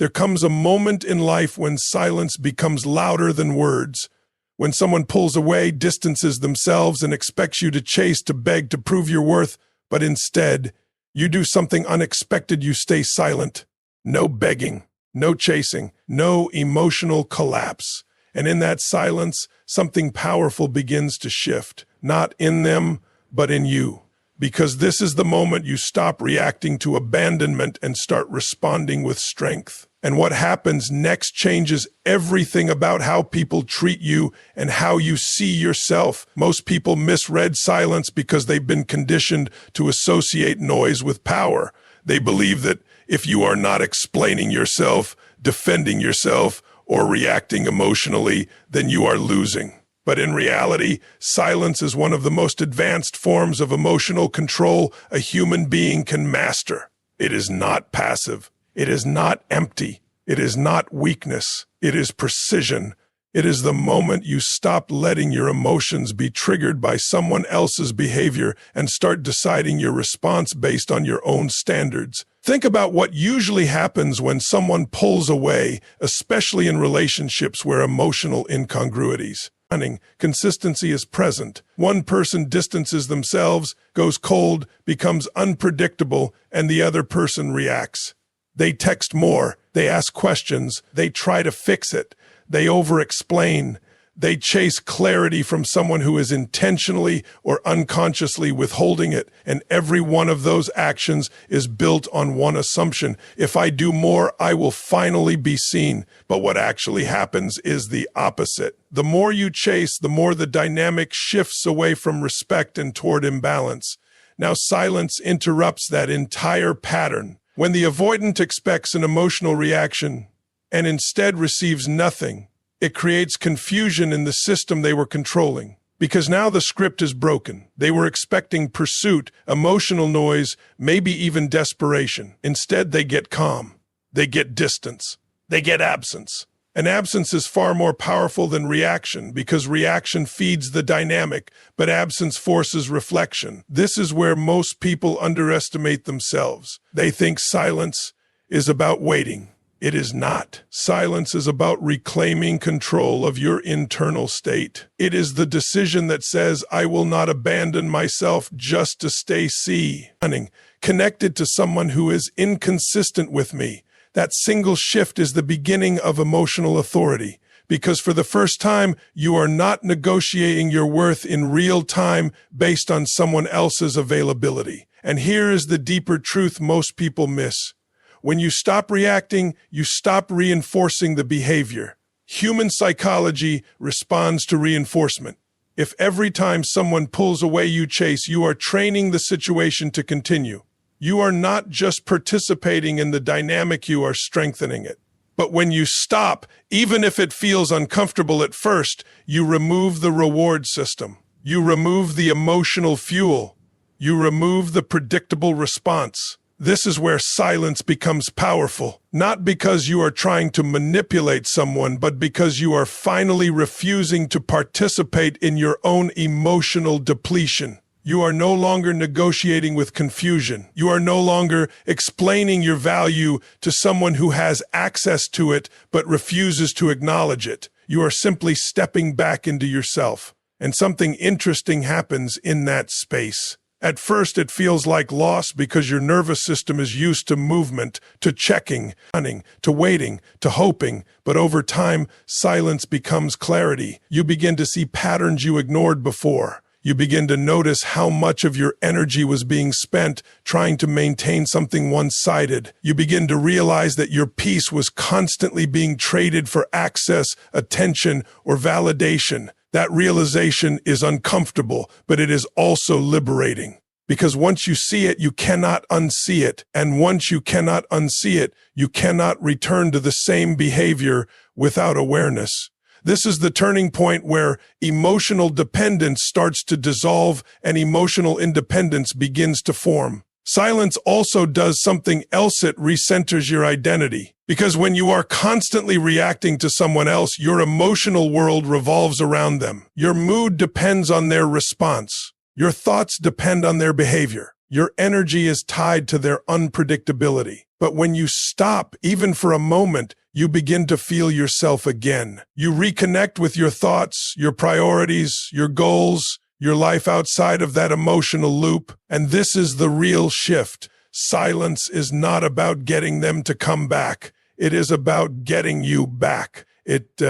There comes a moment in life when silence becomes louder than words. When someone pulls away, distances themselves, and expects you to chase, to beg, to prove your worth, but instead, you do something unexpected. You stay silent. No begging, no chasing, no emotional collapse. And in that silence, something powerful begins to shift, not in them, but in you. Because this is the moment you stop reacting to abandonment and start responding with strength. And what happens next changes everything about how people treat you and how you see yourself. Most people misread silence because they've been conditioned to associate noise with power. They believe that if you are not explaining yourself, defending yourself, or reacting emotionally, then you are losing. But in reality, silence is one of the most advanced forms of emotional control a human being can master. It is not passive. It is not empty. It is not weakness. It is precision. It is the moment you stop letting your emotions be triggered by someone else's behavior and start deciding your response based on your own standards. Think about what usually happens when someone pulls away, especially in relationships where emotional incongruities. Consistency is present. One person distances themselves, goes cold, becomes unpredictable, and the other person reacts. They text more, they ask questions, they try to fix it, they over-explain. They chase clarity from someone who is intentionally or unconsciously withholding it, and every one of those actions is built on one assumption: if I do more, I will finally be seen. But what actually happens is the opposite. The more you chase, the more the dynamic shifts away from respect and toward imbalance. Now, silence interrupts that entire pattern. When the avoidant expects an emotional reaction and instead receives nothing, it creates confusion in the system they were controlling. Because now the script is broken. They were expecting pursuit, emotional noise, maybe even desperation. Instead, they get calm. They get distance. They get absence. And absence is far more powerful than reaction, because reaction feeds the dynamic, but absence forces reflection. This is where most people underestimate themselves. They think silence is about waiting. It is not. Silence is about reclaiming control of your internal state. It is the decision that says, I will not abandon myself just to stay connected to someone who is inconsistent with me. That single shift is the beginning of emotional authority, because for the first time, you are not negotiating your worth in real time based on someone else's availability. And here is the deeper truth most people miss. When you stop reacting, you stop reinforcing the behavior. Human psychology responds to reinforcement. If every time someone pulls away you chase, you are training the situation to continue. You are not just participating in the dynamic, you are strengthening it. But when you stop, even if it feels uncomfortable at first, you remove the reward system. You remove the emotional fuel. You remove the predictable response. This is where silence becomes powerful, not because you are trying to manipulate someone, but because you are finally refusing to participate in your own emotional depletion. You are no longer negotiating with confusion. You are no longer explaining your value to someone who has access to it but refuses to acknowledge it. You are simply stepping back into yourself. And something interesting happens in that space. At first, it feels like loss because your nervous system is used to movement, to checking, running, to waiting, to hoping. But over time, silence becomes clarity. You begin to see patterns you ignored before. You begin to notice how much of your energy was being spent trying to maintain something one-sided. You begin to realize that your peace was constantly being traded for access, attention, or validation. That realization is uncomfortable, but it is also liberating. Because once you see it, you cannot unsee it. And once you cannot unsee it, you cannot return to the same behavior without awareness. This is the turning point where emotional dependence starts to dissolve and emotional independence begins to form. Silence also does something else. It recenters your identity. Because when you are constantly reacting to someone else, your emotional world revolves around them. Your mood depends on their response. Your thoughts depend on their behavior. Your energy is tied to their unpredictability. But when you stop, even for a moment, you begin to feel yourself again. You reconnect with your thoughts, your priorities, your goals, your life outside of that emotional loop. And this is the real shift. Silence is not about getting them to come back. It is about getting you back. It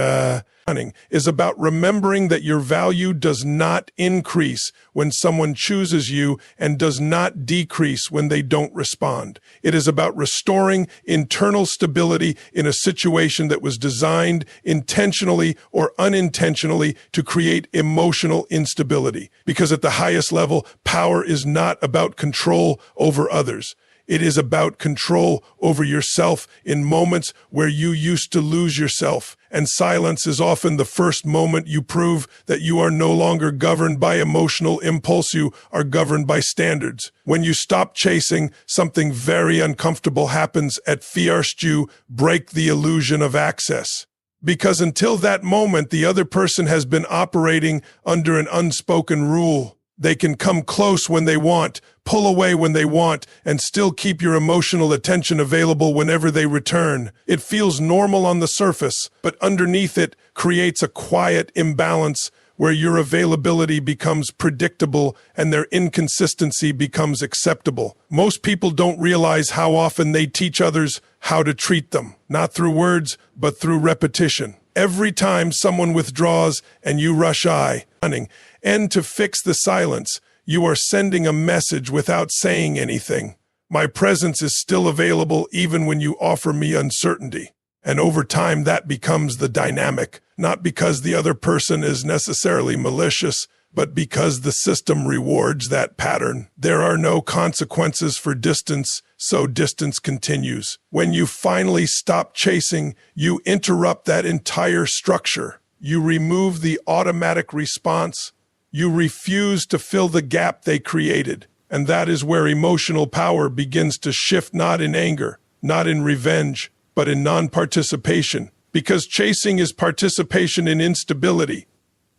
is about remembering that your value does not increase when someone chooses you and does not decrease when they don't respond. It is about restoring internal stability in a situation that was designed intentionally or unintentionally to create emotional instability. Because at the highest level, power is not about control over others. It is about control over yourself in moments where you used to lose yourself. And silence is often the first moment you prove that you are no longer governed by emotional impulse, you are governed by standards. When you stop chasing, something very uncomfortable happens. At first you break the illusion of access. Because until that moment, the other person has been operating under an unspoken rule. They can come close when they want, pull away when they want, and still keep your emotional attention available whenever they return. It feels normal on the surface, but underneath it creates a quiet imbalance where your availability becomes predictable and their inconsistency becomes acceptable. Most people don't realize how often they teach others how to treat them, not through words, but through repetition. Every time someone withdraws and you rush and to fix the silence, you are sending a message without saying anything. My presence is still available even when you offer me uncertainty. And over time, that becomes the dynamic, not because the other person is necessarily malicious, but because the system rewards that pattern. There are no consequences for distance, so distance continues. When you finally stop chasing, you interrupt that entire structure. You remove the automatic response. You refuse to fill the gap they created. And that is where emotional power begins to shift, not in anger, not in revenge, but in non-participation. Because chasing is participation in instability.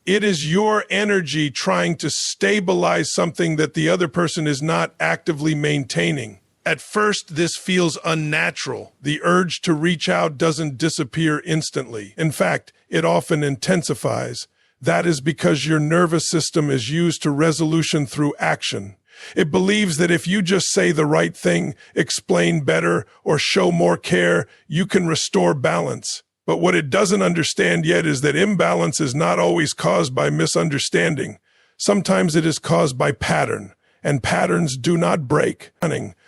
It is your energy trying to stabilize something that the other person is not actively maintaining. At first, this feels unnatural. The urge to reach out doesn't disappear instantly. In fact, it often intensifies. That is because your nervous system is used to resolution through action. It believes that if you just say the right thing, explain better, or show more care, you can restore balance. But what it doesn't understand yet is that imbalance is not always caused by misunderstanding. Sometimes it is caused by pattern, and patterns do not break.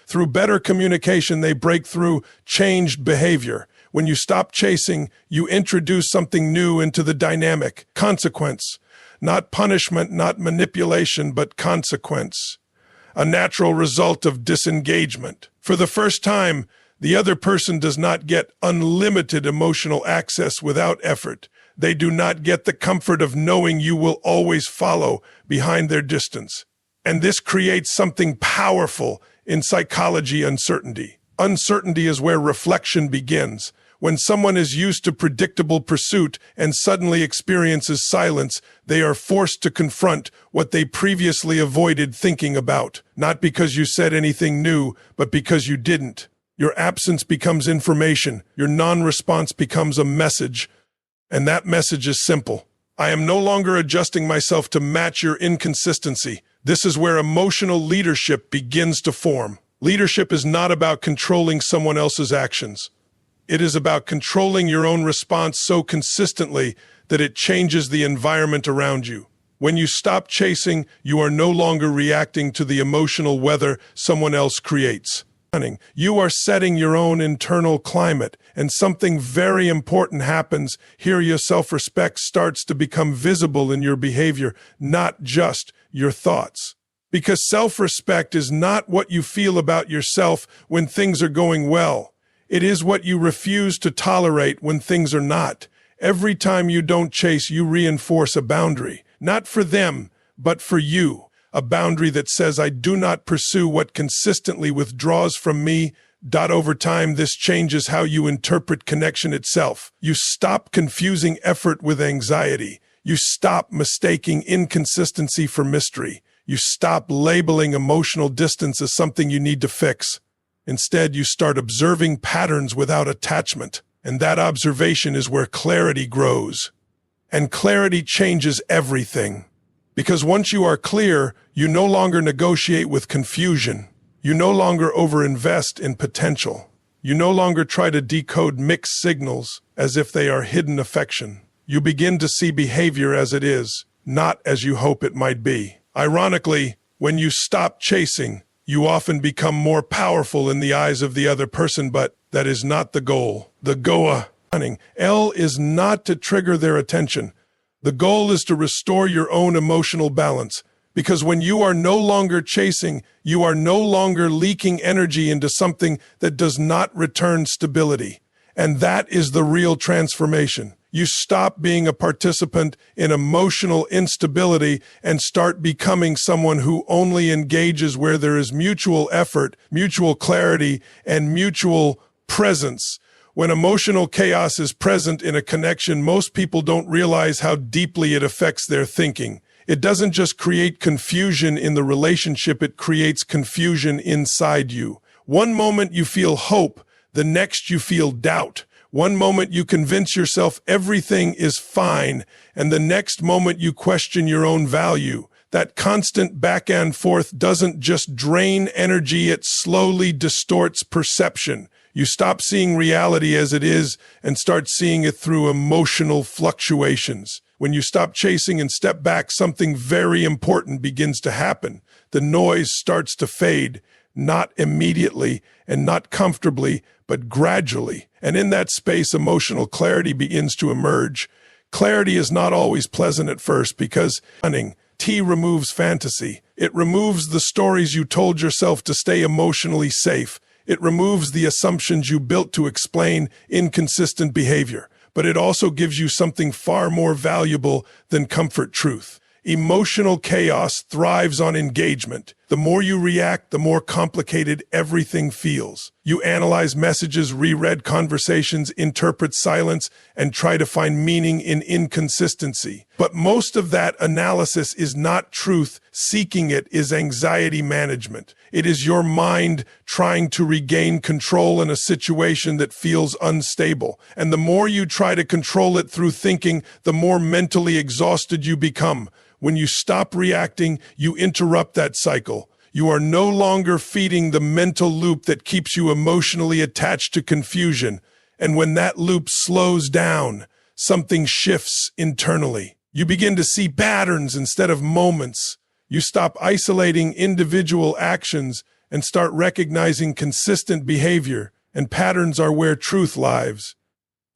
Through better communication, they break through changed behavior. When you stop chasing, you introduce something new into the dynamic. Consequence. Not punishment, not manipulation, but consequence. A natural result of disengagement. For the first time, the other person does not get unlimited emotional access without effort. They do not get the comfort of knowing you will always follow behind their distance. And this creates something powerful in psychology: uncertainty. Uncertainty is where reflection begins. When someone is used to predictable pursuit and suddenly experiences silence, they are forced to confront what they previously avoided thinking about. Not because you said anything new, but because you didn't. Your absence becomes information. Your non-response becomes a message. And that message is simple. I am no longer adjusting myself to match your inconsistency. This is where emotional leadership begins to form. Leadership is not about controlling someone else's actions. It is about controlling your own response so consistently that it changes the environment around you. When you stop chasing, you are no longer reacting to the emotional weather someone else creates. You are setting your own internal climate, and something very important happens. Here, your self-respect starts to become visible in your behavior, not just your thoughts. Because self-respect is not what you feel about yourself when things are going well. It is what you refuse to tolerate when things are not. Every time you don't chase, you reinforce a boundary, not for them, but for you. A boundary that says, I do not pursue what consistently withdraws from me. Over time, this changes how you interpret connection itself. You stop confusing effort with anxiety. You stop mistaking inconsistency for mystery. You stop labeling emotional distance as something you need to fix. Instead, you start observing patterns without attachment, and that observation is where clarity grows. And clarity changes everything. Because once you are clear, you no longer negotiate with confusion. You no longer overinvest in potential. You no longer try to decode mixed signals as if they are hidden affection. You begin to see behavior as it is, not as you hope it might be. Ironically, when you stop chasing, you often become more powerful in the eyes of the other person, but that is not the goal. The goal is not to trigger their attention. The goal is to restore your own emotional balance. Because when you are no longer chasing, you are no longer leaking energy into something that does not return stability. And that is the real transformation. You stop being a participant in emotional instability and start becoming someone who only engages where there is mutual effort, mutual clarity, and mutual presence. When emotional chaos is present in a connection, most people don't realize how deeply it affects their thinking. It doesn't just create confusion in the relationship, it creates confusion inside you. One moment you feel hope, the next you feel doubt. One moment you convince yourself everything is fine, and the next moment you question your own value. That constant back and forth doesn't just drain energy, it slowly distorts perception. You stop seeing reality as it is and start seeing it through emotional fluctuations. When you stop chasing and step back, something very important begins to happen. The noise starts to fade, not immediately and not comfortably, but gradually. And in that space, emotional clarity begins to emerge. Clarity is not always pleasant at first because T removes fantasy. It removes the stories you told yourself to stay emotionally safe. It removes the assumptions you built to explain inconsistent behavior. But it also gives you something far more valuable than comfort truth. Emotional chaos thrives on engagement. The more you react, the more complicated everything feels. You analyze messages, reread conversations, interpret silence, and try to find meaning in inconsistency. But most of that analysis is not truth. Seeking it is anxiety management. It is your mind trying to regain control in a situation that feels unstable. And the more you try to control it through thinking, the more mentally exhausted you become. When you stop reacting, you interrupt that cycle. You are no longer feeding the mental loop that keeps you emotionally attached to confusion. And when that loop slows down, something shifts internally. You begin to see patterns instead of moments. You stop isolating individual actions and start recognizing consistent behavior, and patterns are where truth lives.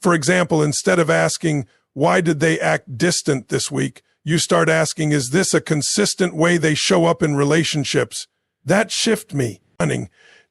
For example, instead of asking, "Why did they act distant this week?" you start asking, "Is this a consistent way they show up in relationships?" That shift me.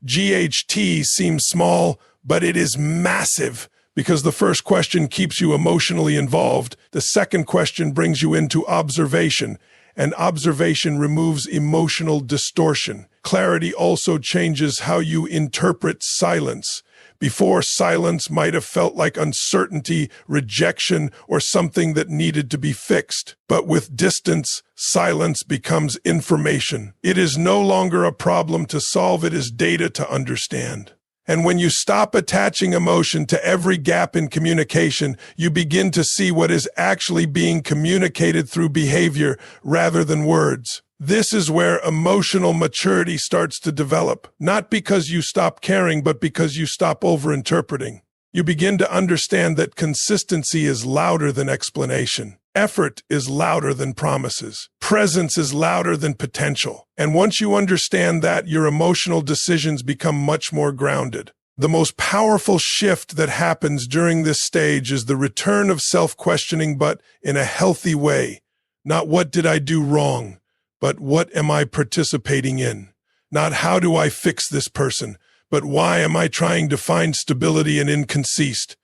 GHT seems small, but it is massive because the first question keeps you emotionally involved. The second question brings you into observation, and observation removes emotional distortion. Clarity also changes how you interpret silence. Before, silence might have felt like uncertainty, rejection, or something that needed to be fixed. But with distance, silence becomes information. It is no longer a problem to solve, it is data to understand. And when you stop attaching emotion to every gap in communication, you begin to see what is actually being communicated through behavior rather than words. This is where emotional maturity starts to develop, not because you stop caring, but because you stop overinterpreting. You begin to understand that consistency is louder than explanation. Effort is louder than promises. Presence is louder than potential. And once you understand that, your emotional decisions become much more grounded. The most powerful shift that happens during this stage is the return of self-questioning, but in a healthy way. Not "what did I do wrong?" but "what am I participating in?" Not "how do I fix this person?" but "why am I trying to find stability and inconsist?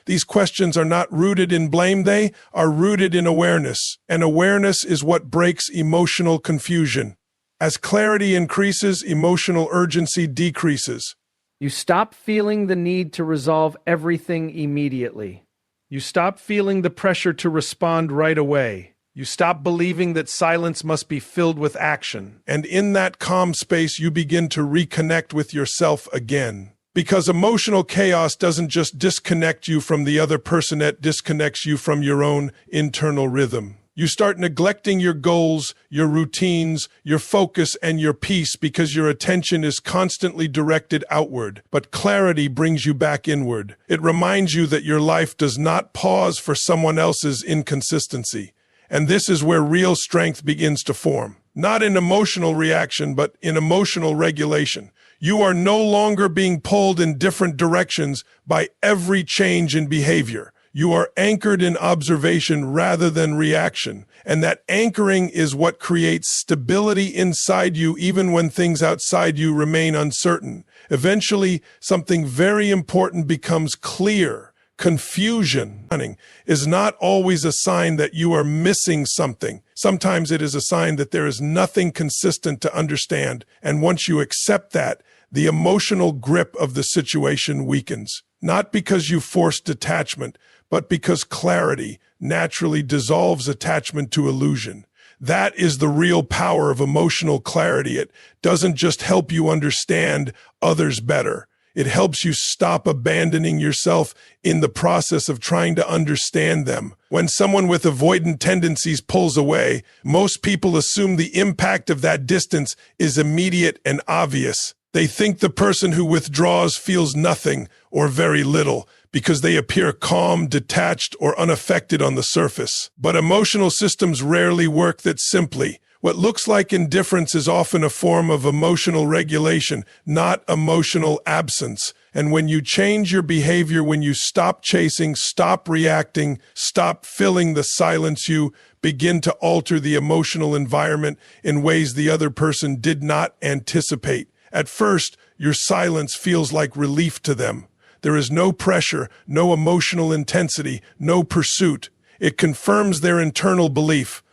These questions are not rooted in blame, they are rooted in awareness. And awareness is what breaks emotional confusion. As clarity increases, emotional urgency decreases. You stop feeling the need to resolve everything immediately. You stop feeling the pressure to respond right away. You stop believing that silence must be filled with action. And in that calm space, you begin to reconnect with yourself again. Because emotional chaos doesn't just disconnect you from the other person, it disconnects you from your own internal rhythm. You start neglecting your goals, your routines, your focus, and your peace because your attention is constantly directed outward. But clarity brings you back inward. It reminds you that your life does not pause for someone else's inconsistency. And this is where real strength begins to form. Not in emotional reaction, but in emotional regulation. You are no longer being pulled in different directions by every change in behavior. You are anchored in observation rather than reaction. And that anchoring is what creates stability inside you even when things outside you remain uncertain. Eventually, something very important becomes clear. Confusion is not always a sign that you are missing something. Sometimes it is a sign that there is nothing consistent to understand. And once you accept that, the emotional grip of the situation weakens. Not because you force detachment, but because clarity naturally dissolves attachment to illusion. That is the real power of emotional clarity. It doesn't just help you understand others better. It helps you stop abandoning yourself in the process of trying to understand them. When someone with avoidant tendencies pulls away, most people assume the impact of that distance is immediate and obvious. They think the person who withdraws feels nothing or very little because they appear calm, detached, or unaffected on the surface. But emotional systems rarely work that simply. What looks like indifference is often a form of emotional regulation, not emotional absence. And when you change your behavior, when you stop chasing, stop reacting, stop filling the silence, you begin to alter the emotional environment in ways the other person did not anticipate. At first, your silence feels like relief to them. There is no pressure, no emotional intensity, no pursuit. It confirms their internal belief.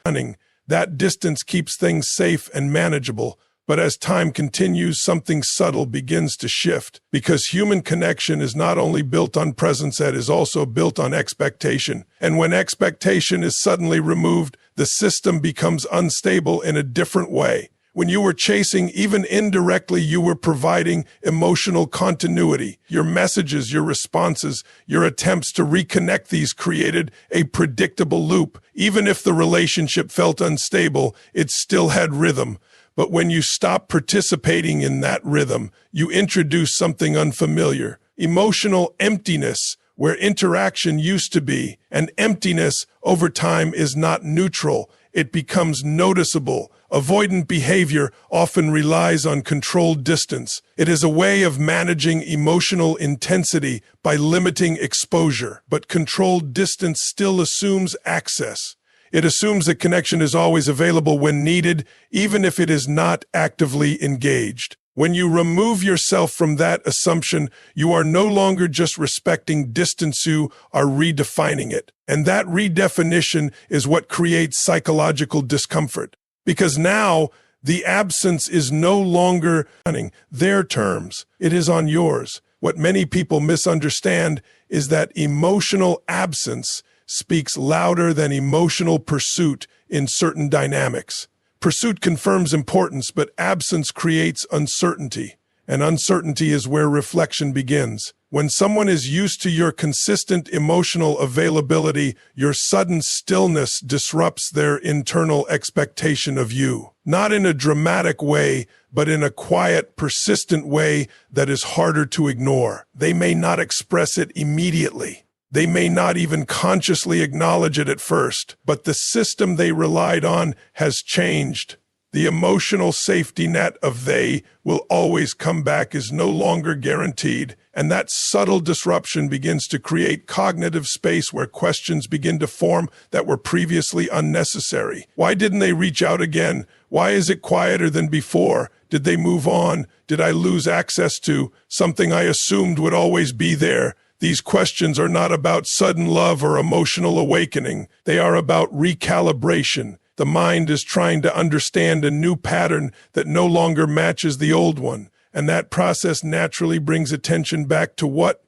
That distance keeps things safe and manageable, but as time continues, something subtle begins to shift, because human connection is not only built on presence, it is also built on expectation. And when expectation is suddenly removed, the system becomes unstable in a different way. When you were chasing, even indirectly, you were providing emotional continuity. Your messages, your responses, your attempts to reconnect these created a predictable loop. Even if the relationship felt unstable, it still had rhythm. But when you stop participating in that rhythm, you introduce something unfamiliar. Emotional emptiness, where interaction used to be. And emptiness, over time, is not neutral. It becomes noticeable. Avoidant behavior often relies on controlled distance. It is a way of managing emotional intensity by limiting exposure. But controlled distance still assumes access. It assumes that connection is always available when needed, even if it is not actively engaged. When you remove yourself from that assumption, you are no longer just respecting distance, you are redefining it. And that redefinition is what creates psychological discomfort. Because now, the absence is no longer on their terms. It is on yours. What many people misunderstand is that emotional absence speaks louder than emotional pursuit in certain dynamics. Pursuit confirms importance, but absence creates uncertainty. And uncertainty is where reflection begins. When someone is used to your consistent emotional availability, your sudden stillness disrupts their internal expectation of you. Not in a dramatic way, but in a quiet, persistent way that is harder to ignore. They may not express it immediately. They may not even consciously acknowledge it at first, but the system they relied on has changed. The emotional safety net of they will always come back is no longer guaranteed, and that subtle disruption begins to create cognitive space where questions begin to form that were previously unnecessary. Why didn't they reach out again? Why is it quieter than before? Did they move on? Did I lose access to something I assumed would always be there? These questions are not about sudden love or emotional awakening. They are about recalibration. The mind is trying to understand a new pattern that no longer matches the old one, and that process naturally brings attention back to what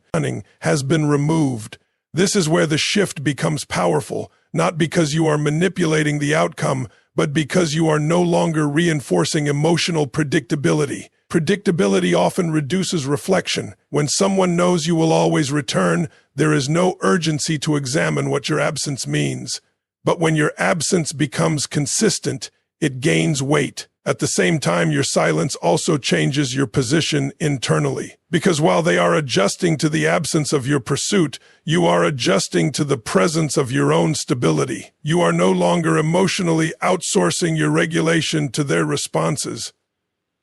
has been removed. This is where the shift becomes powerful, not because you are manipulating the outcome, but because you are no longer reinforcing emotional predictability. Predictability often reduces reflection. When someone knows you will always return, there is no urgency to examine what your absence means. But when your absence becomes consistent, it gains weight. At the same time, your silence also changes your position internally. Because while they are adjusting to the absence of your pursuit, you are adjusting to the presence of your own stability. You are no longer emotionally outsourcing your regulation to their responses.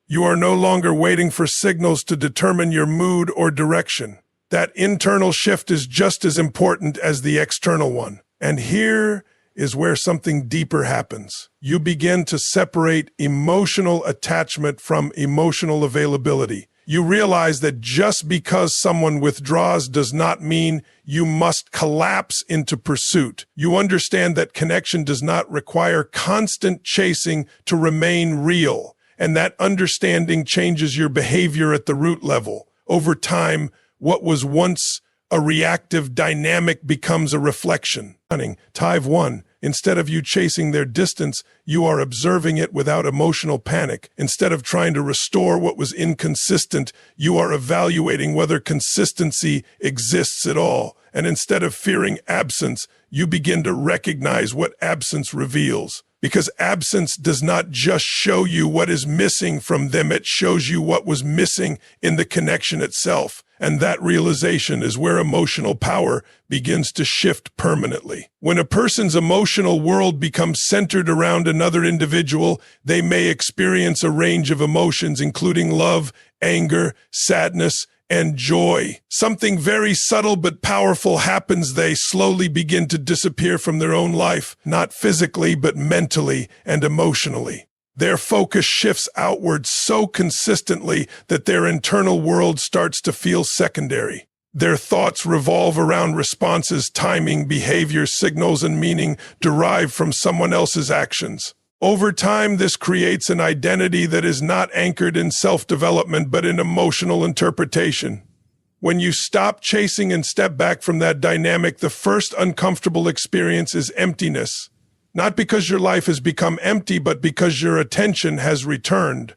You are no longer waiting for signals to determine your mood or direction. That internal shift is just as important as the external one. And here is where something deeper happens. You begin to separate emotional attachment from emotional availability. You realize that just because someone withdraws does not mean you must collapse into pursuit. You understand that connection does not require constant chasing to remain real, and that understanding changes your behavior at the root level. Over time, what was once a reactive dynamic becomes a reflection. Tive 1. Instead of you chasing their distance, you are observing it without emotional panic. Instead of trying to restore what was inconsistent, you are evaluating whether consistency exists at all. And instead of fearing absence, you begin to recognize what absence reveals. Because absence does not just show you what is missing from them, it shows you what was missing in the connection itself. And that realization is where emotional power begins to shift permanently. When a person's emotional world becomes centered around another individual, they may experience a range of emotions, including love, anger, sadness, and joy. Something very subtle but powerful happens. They slowly begin to disappear from their own life, not physically, but mentally and emotionally. Their focus shifts outward so consistently that their internal world starts to feel secondary. Their thoughts revolve around responses, timing, behavior, signals, and meaning derived from someone else's actions. Over time, this creates an identity that is not anchored in self-development but in emotional interpretation. When you stop chasing and step back from that dynamic, the first uncomfortable experience is emptiness. Not because your life has become empty, but because your attention has returned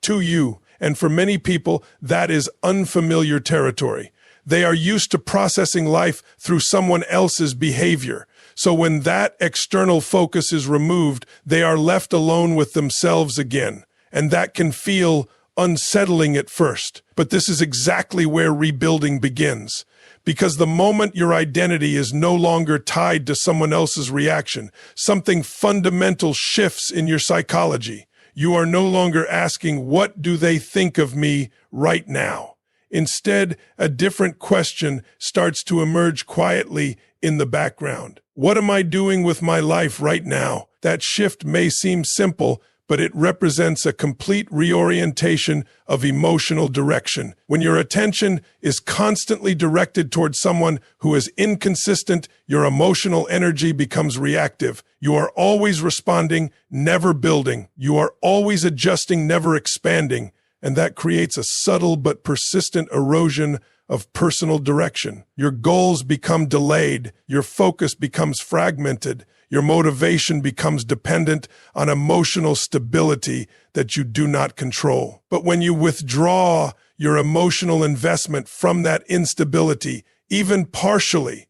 to you. And for many people, that is unfamiliar territory. They are used to processing life through someone else's behavior. So when that external focus is removed, they are left alone with themselves again. And that can feel unsettling at first. But this is exactly where rebuilding begins. Because the moment your identity is no longer tied to someone else's reaction, something fundamental shifts in your psychology. You are no longer asking, what do they think of me right now? Instead, a different question starts to emerge quietly in the background. What am I doing with my life right now? That shift may seem simple, but it represents a complete reorientation of emotional direction. When your attention is constantly directed towards someone who is inconsistent, your emotional energy becomes reactive. You are always responding, never building. You are always adjusting, never expanding. And that creates a subtle but persistent erosion of personal direction. Your goals become delayed. Your focus becomes fragmented. Your motivation becomes dependent on emotional stability that you do not control. But when you withdraw your emotional investment from that instability, even partially,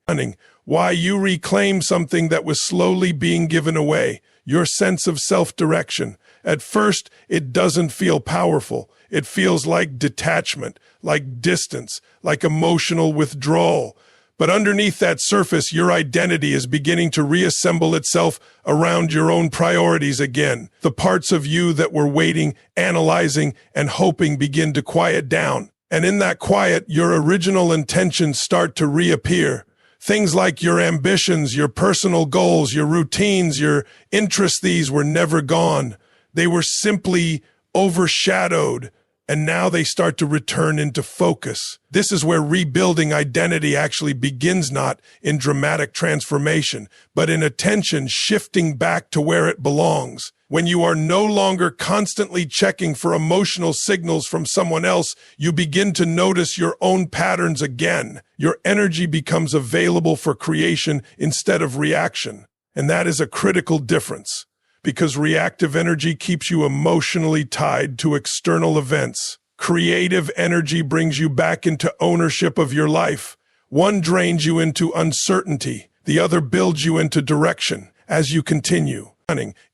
why you reclaim something that was slowly being given away, your sense of self-direction. At first, it doesn't feel powerful. It feels like detachment, like distance, like emotional withdrawal. But underneath that surface, your identity is beginning to reassemble itself around your own priorities again. The parts of you that were waiting, analyzing, and hoping begin to quiet down. And in that quiet, your original intentions start to reappear. Things like your ambitions, your personal goals, your routines, your interests, these were never gone. They were simply overshadowed. And now they start to return into focus. This is where rebuilding identity actually begins, not in dramatic transformation, but in attention shifting back to where it belongs. When you are no longer constantly checking for emotional signals from someone else, you begin to notice your own patterns again. Your energy becomes available for creation instead of reaction. And that is a critical difference, because reactive energy keeps you emotionally tied to external events. Creative energy brings you back into ownership of your life. One drains you into uncertainty, the other builds you into direction. As you continue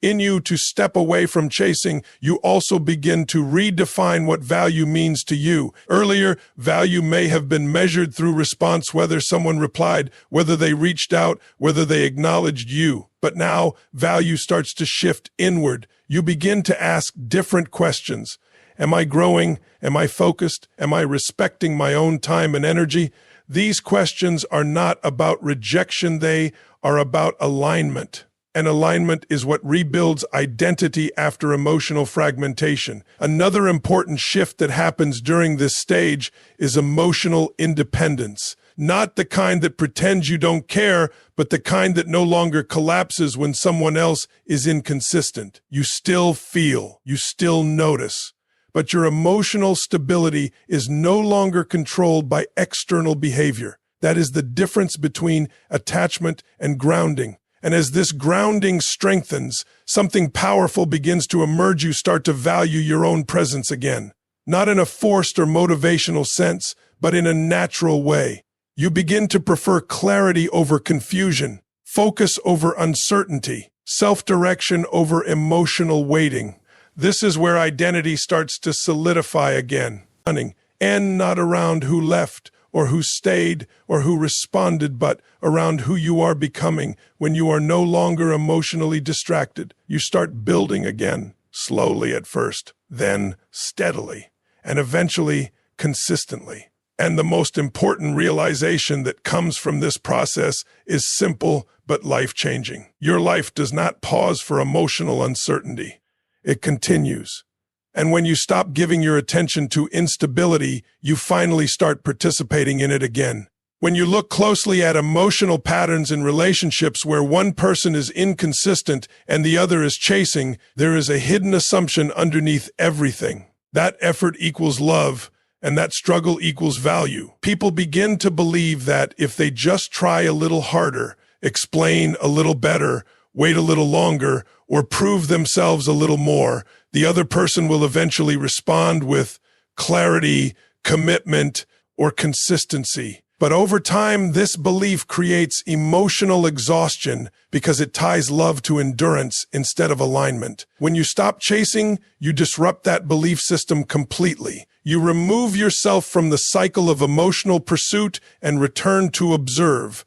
in you to step away from chasing, you also begin to redefine what value means to you. Earlier, value may have been measured through response, whether someone replied, whether they reached out, whether they acknowledged you. But now, value starts to shift inward. You begin to ask different questions. Am I growing? Am I focused? Am I respecting my own time and energy? These questions are not about rejection, they are about alignment. And alignment is what rebuilds identity after emotional fragmentation. Another important shift that happens during this stage is emotional independence. Not the kind that pretends you don't care, but the kind that no longer collapses when someone else is inconsistent. You still feel, you still notice, but your emotional stability is no longer controlled by external behavior. That is the difference between attachment and grounding. And as this grounding strengthens, something powerful begins to emerge. You start to value your own presence again, not in a forced or motivational sense, but in a natural way. You begin to prefer clarity over confusion, focus over uncertainty, self-direction over emotional waiting. This is where identity starts to solidify again, and not around who left, or who stayed, or who responded, but around who you are becoming. When you are no longer emotionally distracted, you start building again, slowly at first, then steadily, and eventually consistently. And the most important realization that comes from this process is simple but life-changing. Your life does not pause for emotional uncertainty. It continues. And when you stop giving your attention to instability, you finally start participating in it again. When you look closely at emotional patterns in relationships where one person is inconsistent and the other is chasing, there is a hidden assumption underneath everything. That effort equals love, and that struggle equals value. People begin to believe that if they just try a little harder, explain a little better, wait a little longer, or prove themselves a little more, the other person will eventually respond with clarity, commitment, or consistency. But over time, this belief creates emotional exhaustion because it ties love to endurance instead of alignment. When you stop chasing, you disrupt that belief system completely. You remove yourself from the cycle of emotional pursuit and return to observe,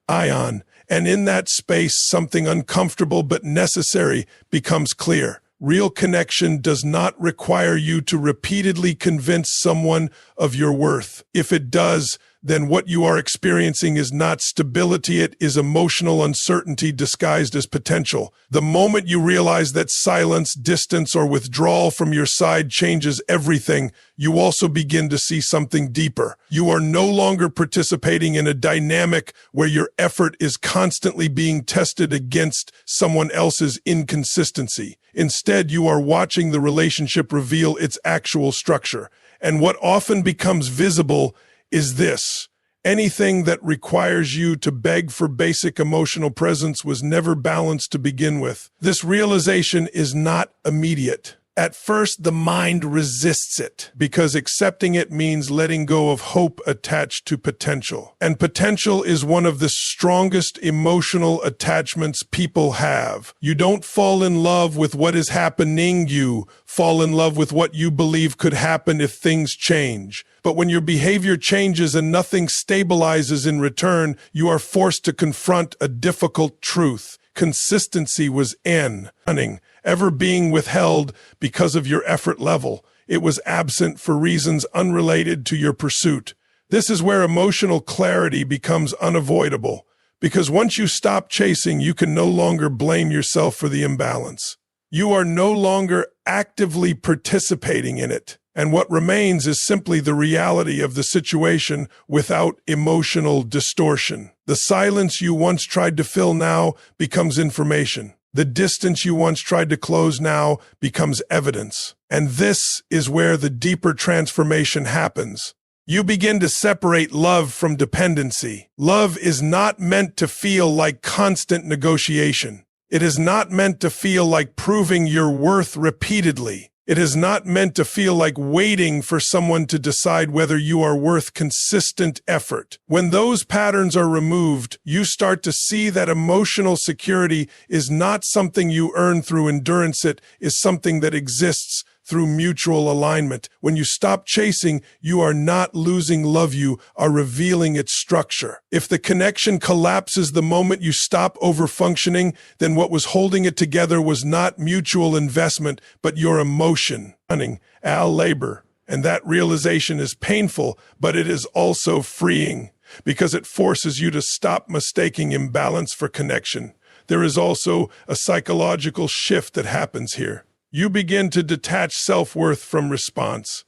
ion. And in that space, something uncomfortable but necessary becomes clear. Real connection does not require you to repeatedly convince someone of your worth. If it does, then what you are experiencing is not stability, it is emotional uncertainty disguised as potential. The moment you realize that silence, distance, or withdrawal from your side changes everything, you also begin to see something deeper. You are no longer participating in a dynamic where your effort is constantly being tested against someone else's inconsistency. Instead, you are watching the relationship reveal its actual structure. And what often becomes visible is this: anything that requires you to beg for basic emotional presence was never balanced to begin with. This realization is not immediate. At first, the mind resists it because accepting it means letting go of hope attached to potential. And potential is one of the strongest emotional attachments people have. You don't fall in love with what is happening, you fall in love with what you believe could happen if things change. But when your behavior changes and nothing stabilizes in return, you are forced to confront a difficult truth. Consistency was ever being withheld because of your effort level. It was absent for reasons unrelated to your pursuit. This is where emotional clarity becomes unavoidable, because once you stop chasing, you can no longer blame yourself for the imbalance. You are no longer actively participating in it. And what remains is simply the reality of the situation without emotional distortion. The silence you once tried to fill now becomes information. The distance you once tried to close now becomes evidence. And this is where the deeper transformation happens. You begin to separate love from dependency. Love is not meant to feel like constant negotiation. It is not meant to feel like proving your worth repeatedly. It is not meant to feel like waiting for someone to decide whether you are worth consistent effort. When those patterns are removed, you start to see that emotional security is not something you earn through endurance. It is something that exists through mutual alignment. When you stop chasing, you are not losing love, you are revealing its structure. If the connection collapses the moment you stop overfunctioning, then what was holding it together was not mutual investment, but your emotion, labor. And that realization is painful, but it is also freeing, because it forces you to stop mistaking imbalance for connection. There is also a psychological shift that happens here. You begin to detach self-worth from response.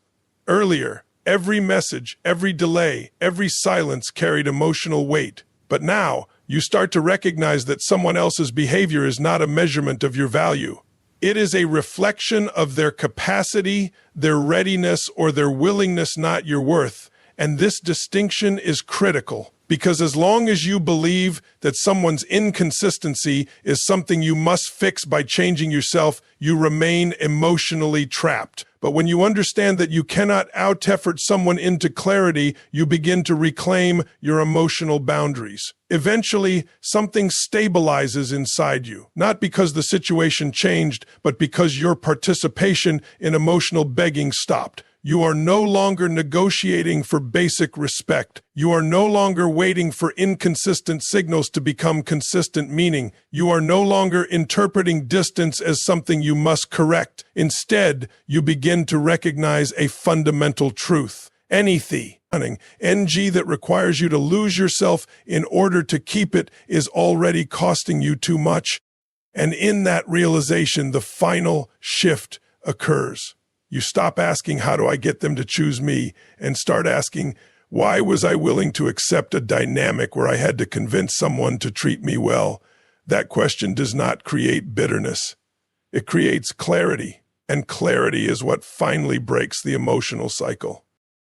Earlier, every message, every delay, every silence carried emotional weight. But now, you start to recognize that someone else's behavior is not a measurement of your value. It is a reflection of their capacity, their readiness, or their willingness, not your worth. And this distinction is critical, because as long as you believe that someone's inconsistency is something you must fix by changing yourself, you remain emotionally trapped. But when you understand that you cannot out-effort someone into clarity, you begin to reclaim your emotional boundaries. Eventually, something stabilizes inside you, not because the situation changed, but because your participation in emotional begging stopped. You are no longer negotiating for basic respect. You are no longer waiting for inconsistent signals to become consistent meaning. You are no longer interpreting distance as something you must correct. Instead, you begin to recognize a fundamental truth. Anything that requires you to lose yourself in order to keep it is already costing you too much. And in that realization, the final shift occurs. You stop asking, how do I get them to choose me? And start asking, why was I willing to accept a dynamic where I had to convince someone to treat me well? That question does not create bitterness. It creates clarity. And clarity is what finally breaks the emotional cycle.